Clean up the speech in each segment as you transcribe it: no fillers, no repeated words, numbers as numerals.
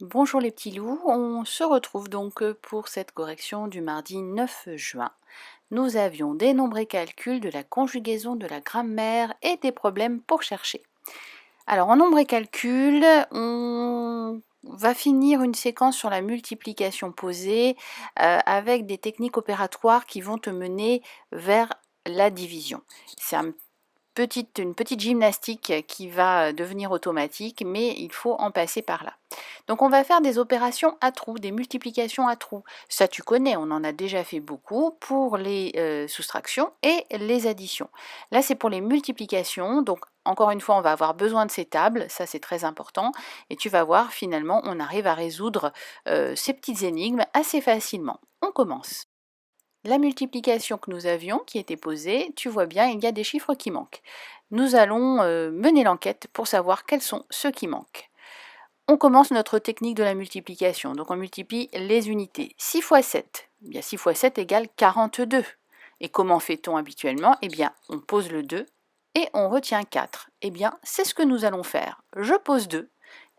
Bonjour les petits loups, on se retrouve donc pour cette correction du mardi 9 juin. Nous avions des nombres et calculs, de la conjugaison, de la grammaire et des problèmes pour chercher. Alors en nombre et calcul, on va finir une séquence sur la multiplication posée avec des techniques opératoires qui vont te mener vers la division. C'est une petite gymnastique qui va devenir automatique, mais il faut en passer par là. Donc on va faire des opérations à trous, des multiplications à trous. Ça tu connais, on en a déjà fait beaucoup pour les soustractions et les additions. Là c'est pour les multiplications, donc encore une fois on va avoir besoin de ces tables, ça c'est très important, et tu vas voir finalement on arrive à résoudre ces petites énigmes assez facilement. On commence. La multiplication que nous avions, qui était posée, tu vois bien, il y a des chiffres qui manquent. Nous allons mener l'enquête pour savoir quels sont ceux qui manquent. On commence notre technique de la multiplication, donc on multiplie les unités. 6 fois 7, eh bien 6 fois 7 égale 42. Et comment fait-on habituellement? Eh bien, on pose le 2 et on retient 4. Eh bien, c'est ce que nous allons faire. Je pose 2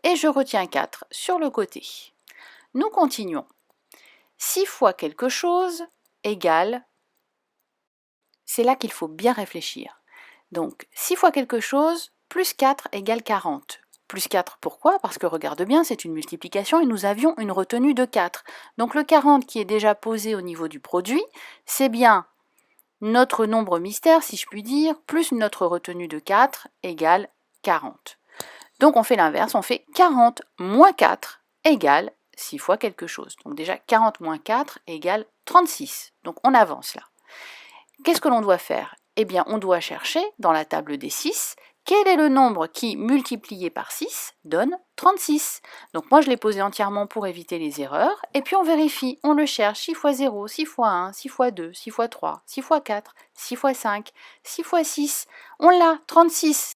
et je retiens 4 sur le côté. Nous continuons. 6 fois quelque chose égale... C'est là qu'il faut bien réfléchir. Donc, 6 fois quelque chose plus 4 égale 40. Plus 4, pourquoi? Parce que regarde bien, c'est une multiplication et nous avions une retenue de 4. Donc le 40 qui est déjà posé au niveau du produit, c'est bien notre nombre mystère, si je puis dire, plus notre retenue de 4 égale 40. Donc on fait l'inverse, on fait 40 moins 4 égale 6 fois quelque chose. Donc déjà 40 moins 4 égale 36. Donc on avance là. Qu'est-ce que l'on doit faire? Eh bien, on doit chercher dans la table des 6 quel est le nombre qui, multiplié par 6, donne 36. Donc moi, je l'ai posé entièrement pour éviter les erreurs. Et puis on vérifie, on le cherche 6 fois 0, 6 fois 1, 6 fois 2, 6 fois 3, 6 fois 4, 6 fois 5, 6 fois 6. On l'a, 36.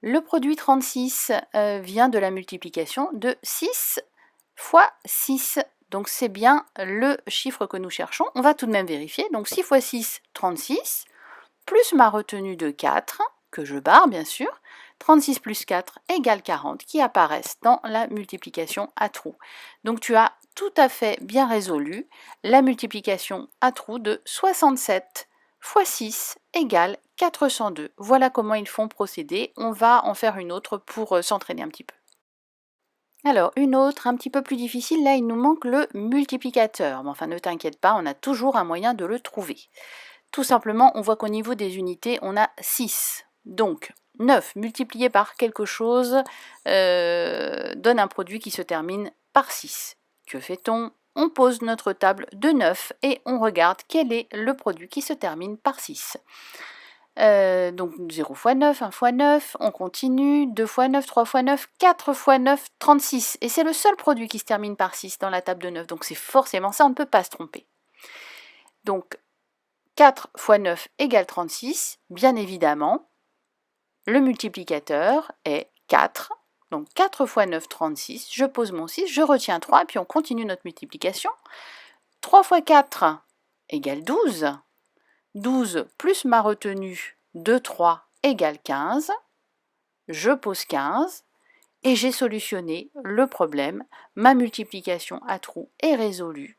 Le produit 36 vient de la multiplication de 6 fois 6. Donc c'est bien le chiffre que nous cherchons. On va tout de même vérifier. Donc 6 fois 6, 36, plus ma retenue de 4, que je barre bien sûr, 36 plus 4 égale 40, qui apparaissent dans la multiplication à trous. Donc tu as tout à fait bien résolu la multiplication à trous de 67 fois 6 égale 402. Voilà comment ils font procéder. On va en faire une autre pour s'entraîner un petit peu. Alors, une autre, un petit peu plus difficile, là il nous manque le multiplicateur. Mais enfin, ne t'inquiète pas, on a toujours un moyen de le trouver. Tout simplement, on voit qu'au niveau des unités, on a 6. Donc, 9 multiplié par quelque chose donne un produit qui se termine par 6. Que fait-on? On pose notre table de 9 et on regarde quel est le produit qui se termine par 6. Donc 0 fois 9, 1 fois 9, on continue, 2 fois 9, 3 fois 9, 4 fois 9, 36. Et c'est le seul produit qui se termine par 6 dans la table de 9, donc c'est forcément ça, on ne peut pas se tromper. Donc 4 fois 9 égale 36, bien évidemment, le multiplicateur est 4. Donc 4 fois 9, 36, je pose mon 6, je retiens 3, et puis on continue notre multiplication. 3 fois 4 égale 12. 12 plus ma retenue de 3 égale 15. Je pose 15 et j'ai solutionné le problème. Ma multiplication à trous est résolue.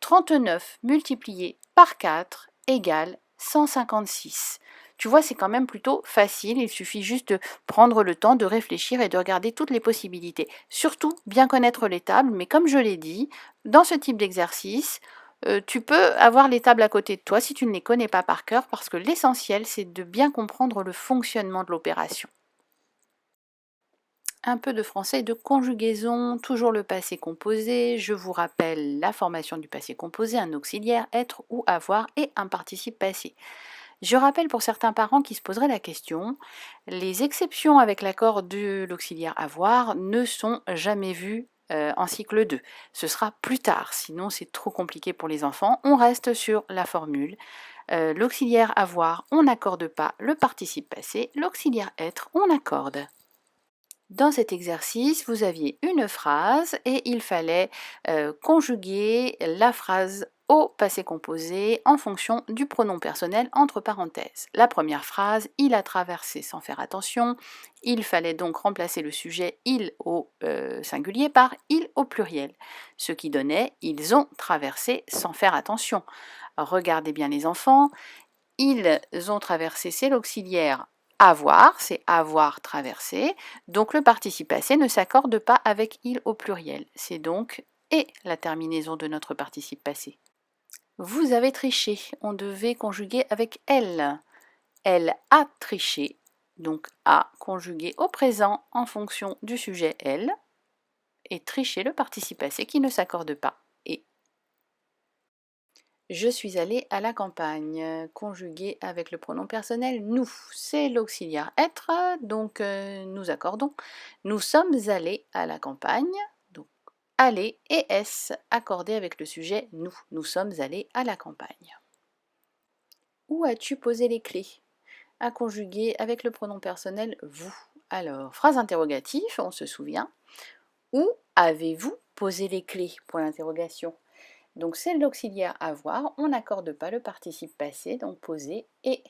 39 multiplié par 4 égale 156. Tu vois, c'est quand même plutôt facile, il suffit juste de prendre le temps de réfléchir et de regarder toutes les possibilités. Surtout, bien connaître les tables, mais comme je l'ai dit, dans ce type d'exercice, tu peux avoir les tables à côté de toi si tu ne les connais pas par cœur, parce que l'essentiel, c'est de bien comprendre le fonctionnement de l'opération. Un peu de français et de conjugaison, toujours le passé composé. Je vous rappelle la formation du passé composé, un auxiliaire, être ou avoir et un participe passé. Je rappelle pour certains parents qui se poseraient la question, les exceptions avec l'accord de l'auxiliaire avoir ne sont jamais vues en cycle 2. Ce sera plus tard, sinon c'est trop compliqué pour les enfants. On reste sur la formule. L'auxiliaire avoir, on n'accorde pas le participe passé. L'auxiliaire être, on accorde. Dans cet exercice, vous aviez une phrase et il fallait conjuguer la phrase au passé composé en fonction du pronom personnel entre parenthèses. La première phrase, il a traversé sans faire attention. Il fallait donc remplacer le sujet il au singulier par il au pluriel, ce qui donnait ils ont traversé sans faire attention. Regardez bien les enfants, ils ont traversé, c'est l'auxiliaire avoir, c'est avoir traversé, donc le participe passé ne s'accorde pas avec il au pluriel, c'est donc et la terminaison de notre participe passé. Vous avez triché, on devait conjuguer avec elle. Elle a triché, donc a conjugué au présent en fonction du sujet elle, et tricher le participe passé qui ne s'accorde pas. Et je suis allée à la campagne, conjugué avec le pronom personnel nous. C'est l'auxiliaire être, donc nous accordons. Nous sommes allés à la campagne, donc aller et s accordé avec le sujet nous. Nous sommes allés à la campagne. Où as-tu posé les clés? À conjuguer avec le pronom personnel vous. Alors, phrase interrogative, on se souvient. Où avez-vous posé les clés? Point d'interrogation. Donc c'est l'auxiliaire avoir, on n'accorde pas le participe passé, donc poser et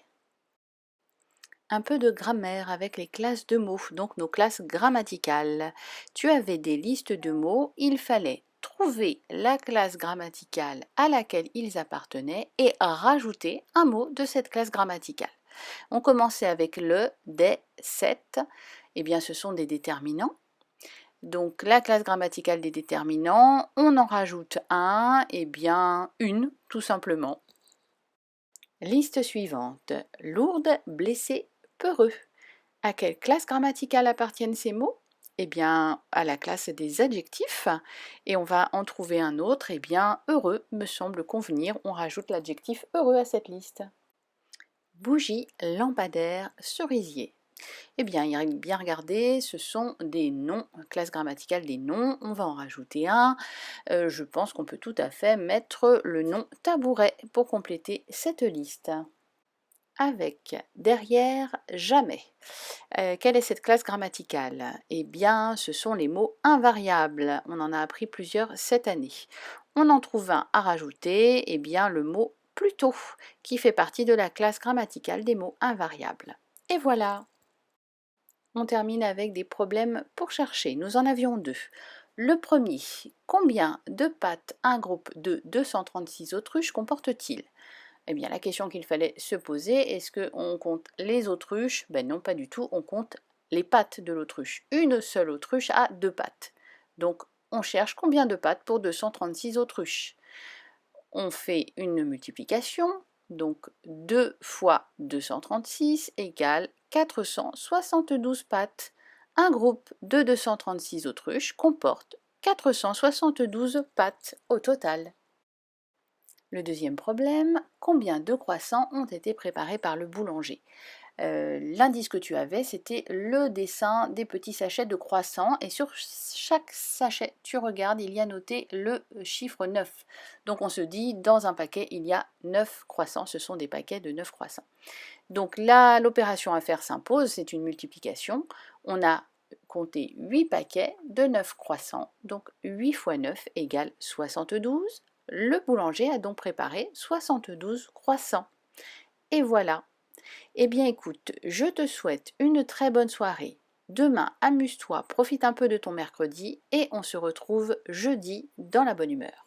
un peu de grammaire avec les classes de mots, donc nos classes grammaticales. Tu avais des listes de mots, il fallait trouver la classe grammaticale à laquelle ils appartenaient et rajouter un mot de cette classe grammaticale. On commençait avec le, des, cette, eh bien ce sont des déterminants. Donc la classe grammaticale des déterminants, on en rajoute un, et bien une, tout simplement. Liste suivante. Lourde, blessé, peureux. À quelle classe grammaticale appartiennent ces mots? Eh bien, à la classe des adjectifs. Et on va en trouver un autre, eh bien, heureux me semble convenir. On rajoute l'adjectif heureux à cette liste. Bougie, lampadaire, cerisier. Eh bien, il y a bien regardé, ce sont des noms, classe grammaticale des noms, on va en rajouter un. Je pense qu'on peut tout à fait mettre le nom tabouret pour compléter cette liste. Avec derrière jamais. Quelle est cette classe grammaticale? Eh bien, ce sont les mots invariables. On en a appris plusieurs cette année. On en trouve un à rajouter, eh bien le mot plutôt, qui fait partie de la classe grammaticale des mots invariables. Et voilà! On termine avec des problèmes pour chercher. Nous en avions deux. Le premier, combien de pattes un groupe de 236 autruches comporte-t-il? Eh bien, la question qu'il fallait se poser, est-ce qu'on compte les autruches? Ben non, pas du tout, on compte les pattes de l'autruche. Une seule autruche a 2 pattes. Donc, on cherche combien de pattes pour 236 autruches. On fait une multiplication, donc 2 fois 236 égale 472 pattes. Un groupe de 236 autruches comporte 472 pattes au total. Le deuxième problème, combien de croissants ont été préparés par le boulanger? L'indice que tu avais, c'était le dessin des petits sachets de croissants et sur chaque sachet, tu regardes, il y a noté le chiffre 9. Donc on se dit, dans un paquet, il y a 9 croissants, ce sont des paquets de 9 croissants. Donc là, l'opération à faire s'impose, c'est une multiplication. On a compté 8 paquets de 9 croissants, donc 8 fois 9 égale 72. Le boulanger a donc préparé 72 croissants. Et voilà. Eh bien écoute, je te souhaite une très bonne soirée. Demain, amuse-toi, profite un peu de ton mercredi et on se retrouve jeudi dans la bonne humeur.